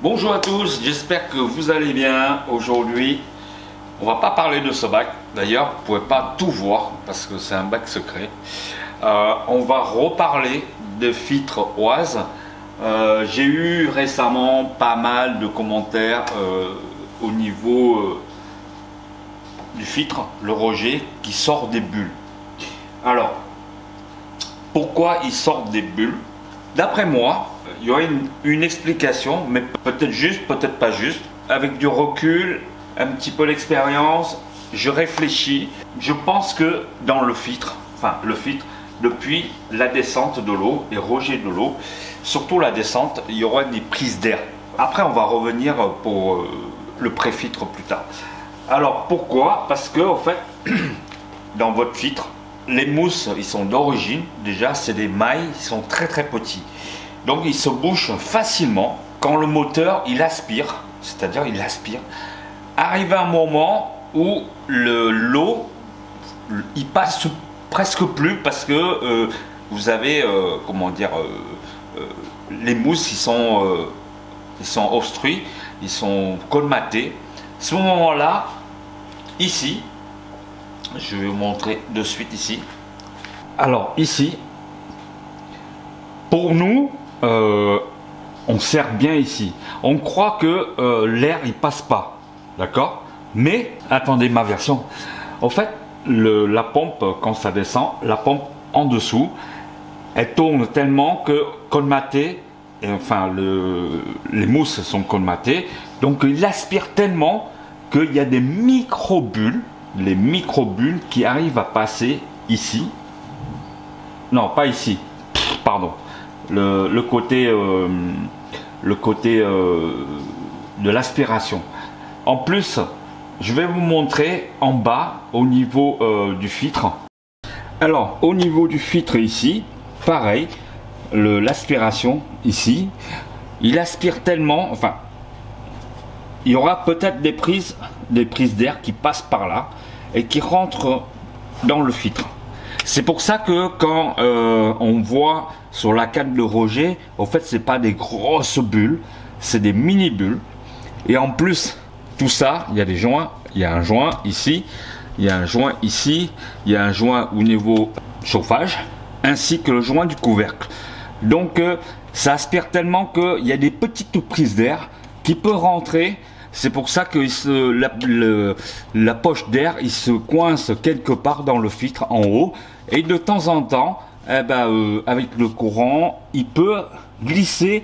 Bonjour à tous, j'espère que vous allez bien. Aujourd'hui, on va pas parler de ce bac. D'ailleurs, vous pouvez pas tout voir parce que c'est un bac secret. On va reparler de filtre Oise. J'ai eu récemment pas mal de commentaires au niveau du filtre, le rejet qui sort des bulles. Alors, pourquoi il sort des bulles? D'après moi, il y aurait une explication, mais peut-être juste, peut-être pas juste. Avec du recul, un petit peu d'expérience, je réfléchis. Je pense que dans le filtre, depuis la descente de l'eau et rejet de l'eau, surtout la descente, il y aura des prises d'air. Après, on va revenir pour le pré-filtre plus tard. Alors, pourquoi? Parce que, en fait, dans votre filtre, les mousses, ils sont d'origine, déjà, c'est des mailles, ils sont très très petits. Donc, ils se bouchent facilement quand le moteur, il aspire, c'est-à-dire il aspire. Arrive un moment où l'eau, il passe presque plus parce que vous avez, les mousses, ils sont obstruits, ils sont colmatés. À ce moment-là, ici, je vais vous montrer de suite ici. Alors ici, pour nous, on sert bien ici. On croit que l'air il passe pas, d'accord? Mais attendez ma version. En fait, la pompe quand ça descend, la pompe en dessous, elle tourne tellement que colmatée, les mousses sont colmatées, donc il aspire tellement qu'il y a des micro-bulles. Les micro-bulles qui arrivent à passer ici. Non, pas ici. Pardon. Le côté de l'aspiration. En plus, je vais vous montrer en bas au niveau du filtre. Alors, au niveau du filtre ici, pareil, l'aspiration ici, il aspire tellement, il y aura peut-être des prises d'air qui passent par là et qui rentrent dans le filtre. C'est pour ça que quand on voit sur la canne de rejet, en fait c'est pas des grosses bulles, c'est des mini bulles. Et en plus tout ça, il y a des joints, il y a un joint ici, il y a un joint ici, il y a un joint au niveau chauffage, ainsi que le joint du couvercle. Donc ça aspire tellement qu'il y a des petites prises d'air qui peuvent rentrer. C'est pour ça que la poche d'air il se coince quelque part dans le filtre en haut, et de temps en temps avec le courant il peut glisser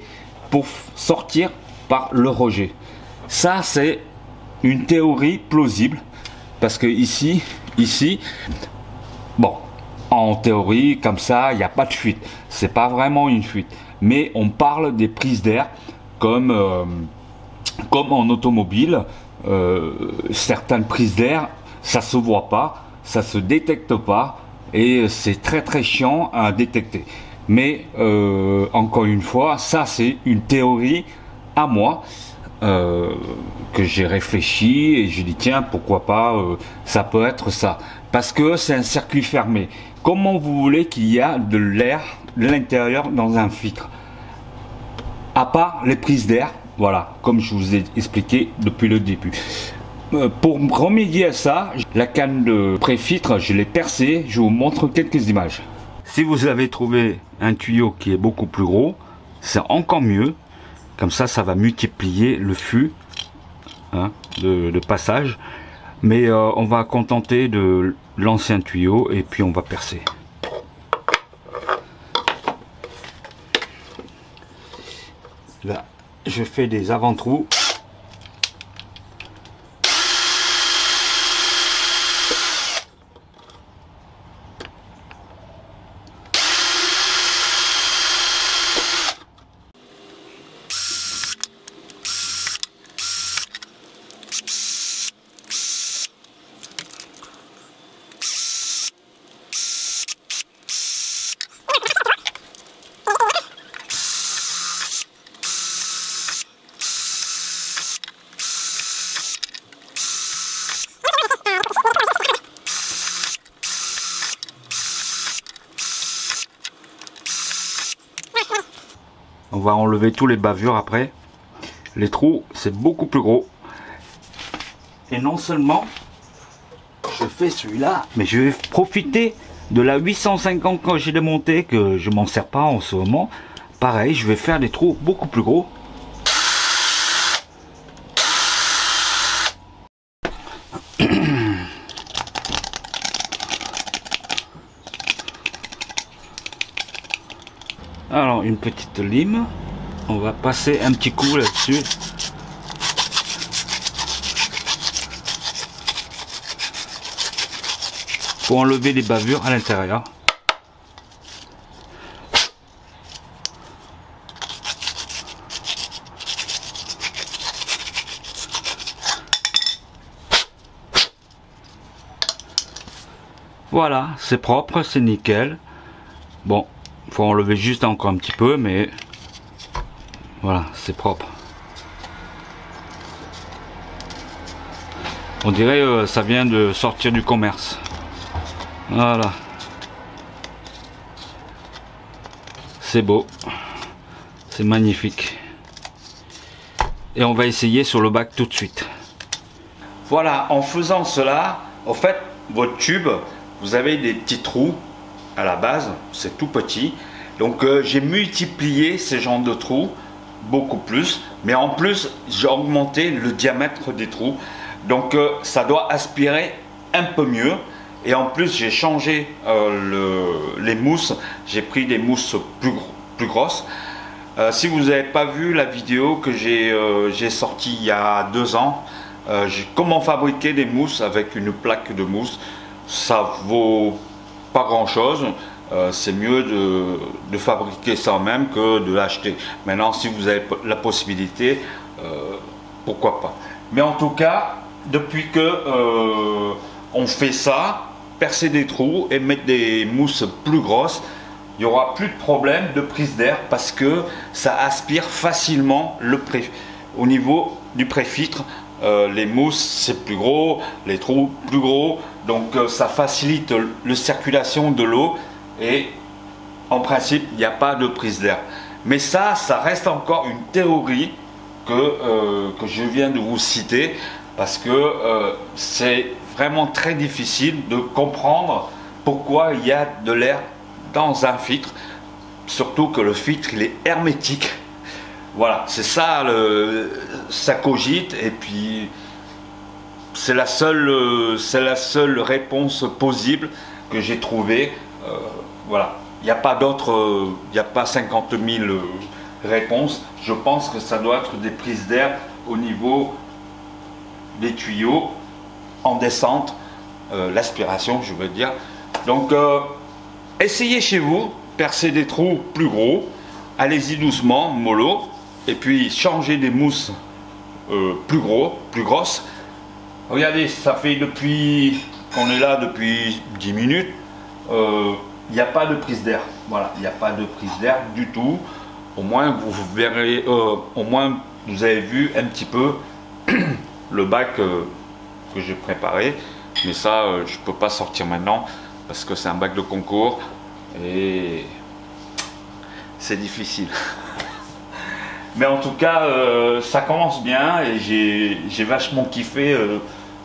pour sortir par le rejet. Ça c'est une théorie plausible parce que ici bon, en théorie comme ça il n'y a pas de fuite, c'est pas vraiment une fuite, mais on parle des prises d'air comme en automobile, certaines prises d'air, ça se voit pas, ça se détecte pas, et c'est très très chiant à détecter. Mais encore une fois, ça c'est une théorie à moi que j'ai réfléchi et j'ai dit tiens pourquoi pas, ça peut être ça, parce que c'est un circuit fermé. Comment vous voulez qu'il y a de l'air de l'intérieur dans un filtre, à part les prises d'air? Voilà, comme je vous ai expliqué depuis le début. Pour remédier à ça, la canne de pré-filtre, je l'ai percée. Je vous montre quelques images. Si vous avez trouvé un tuyau qui est beaucoup plus gros, c'est encore mieux. Comme ça, ça va multiplier le flux de passage. Mais on va contenter de l'ancien tuyau et puis on va percer. Là. Je fais des avant-trous. On va enlever tous les bavures après. Les trous, c'est beaucoup plus gros. Et non seulement je fais celui-là, mais je vais profiter de la 850 quand j'ai démonté, que je m'en sers pas en ce moment. Pareil, je vais faire des trous beaucoup plus gros. Alors une petite lime, on va passer un petit coup là-dessus. Pour enlever les bavures à l'intérieur. Voilà, c'est propre, c'est nickel. Bon, faut enlever juste encore un petit peu, mais voilà, c'est propre. On dirait ça vient de sortir du commerce. Voilà, c'est beau, c'est magnifique. Et on va essayer sur le bac tout de suite. Voilà, en faisant cela, en fait, votre tube, vous avez des petits trous à la base, c'est tout petit. Donc j'ai multiplié ces genres de trous beaucoup plus, mais en plus j'ai augmenté le diamètre des trous. Donc ça doit aspirer un peu mieux. Et en plus j'ai changé les mousses, j'ai pris des mousses plus grosses. Si vous n'avez pas vu la vidéo que j'ai sortie il y a 2 ans, comment fabriquer des mousses avec une plaque de mousse, ça vaut pas grand chose. C'est mieux de fabriquer ça même que de l'acheter. Maintenant si vous avez la possibilité, pourquoi pas. Mais en tout cas, depuis que on fait ça, percer des trous et mettre des mousses plus grosses, il n'y aura plus de problème de prise d'air parce que ça aspire facilement au niveau du préfiltre. Les mousses c'est plus gros, les trous plus gros, donc ça facilite la circulation de l'eau et en principe il n'y a pas de prise d'air. Mais ça reste encore une théorie que je viens de vous citer parce que c'est vraiment très difficile de comprendre pourquoi il y a de l'air dans un filtre, surtout que le filtre il est hermétique. Voilà, c'est ça, ça cogite et puis c'est la seule réponse possible que j'ai trouvée. Voilà, il n'y a pas d'autres, il n'y a pas 50 000 réponses. Je pense que ça doit être des prises d'air au niveau des tuyaux en descente, l'aspiration je veux dire. Donc essayez chez vous, percez des trous plus gros, allez-y doucement, mollo, et puis changez des mousses plus grosses. Regardez, ça fait depuis qu'on est là depuis 10 minutes, il n'y a pas de prise d'air. Voilà, il n'y a pas de prise d'air du tout. Au moins vous verrez, au moins vous avez vu un petit peu le bac que j'ai préparé, mais ça je peux pas sortir maintenant parce que c'est un bac de concours et c'est difficile. Mais en tout cas ça commence bien et j'ai vachement kiffé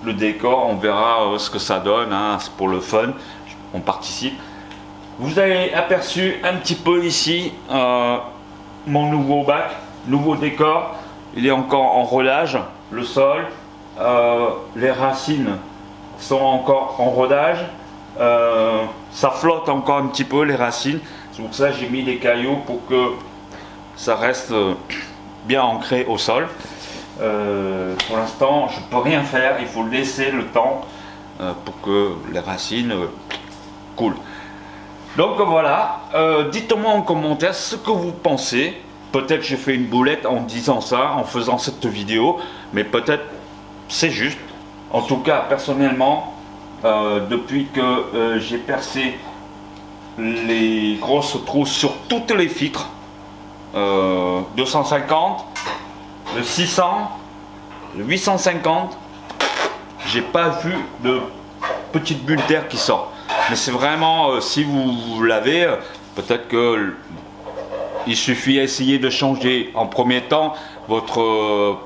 le décor. On verra ce que ça donne, hein. C'est pour le fun, on participe. Vous avez aperçu un petit peu ici mon nouveau bac, nouveau décor. Il est encore en rodage, le sol, les racines sont encore en rodage, ça flotte encore un petit peu les racines, c'est pour ça que j'ai mis des cailloux pour que ça reste bien ancré au sol. Pour l'instant je peux rien faire, il faut laisser le temps pour que les racines coulent. Donc voilà, dites-moi en commentaire ce que vous pensez. Peut-être j'ai fait une boulette en disant ça, en faisant cette vidéo, mais peut-être c'est juste. En tout cas, personnellement, depuis que j'ai percé les grosses trous sur toutes les filtres, 250, le 600, le 850, j'ai pas vu de petite bulle d'air qui sort. Mais c'est vraiment, si vous l'avez, peut-être que il suffit d'essayer de changer en premier temps. votre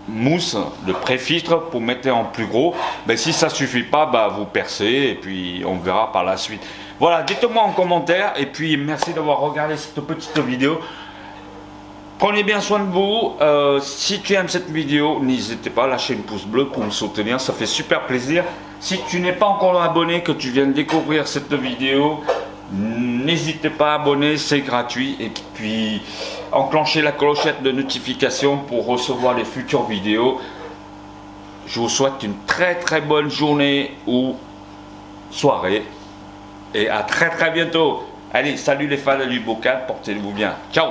mousse de pré-filtre pour mettre en plus gros. Mais si ça suffit pas, bah, vous percez et puis on verra par la suite. Voilà, dites-moi en commentaire et puis merci d'avoir regardé cette petite vidéo. Prenez bien soin de vous. Si tu aimes cette vidéo, n'hésitez pas à lâcher une pouce bleu pour me soutenir, ça fait super plaisir. Si tu n'es pas encore abonné, que tu viens de découvrir cette vidéo, n'hésitez pas à abonner, c'est gratuit. Et puis enclenchez la clochette de notification pour recevoir les futures vidéos. Je vous souhaite une très bonne journée ou soirée. Et à très bientôt. Allez, salut les fans du bocal, portez-vous bien. Ciao.